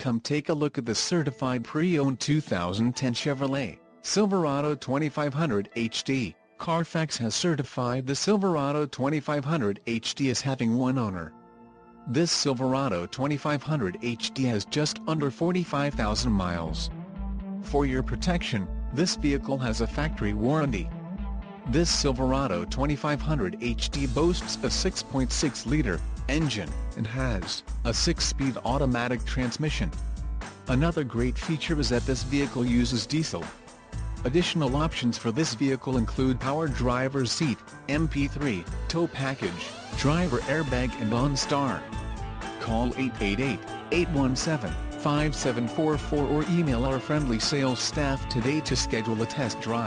Come take a look at the certified pre-owned 2010 Chevrolet Silverado 2500 HD. Carfax has certified the Silverado 2500 HD as having one owner. This Silverado 2500 HD has just under 45,000 miles. For your protection, this vehicle has a factory warranty. This Silverado 2500 HD boasts a 6.6-liter engine and has a 6-speed automatic transmission. Another great feature is that this vehicle uses diesel. Additional options for this vehicle include power driver's seat, MP3, tow package, driver airbag and OnStar. Call 888-817-5744 or email our friendly sales staff today to schedule a test drive.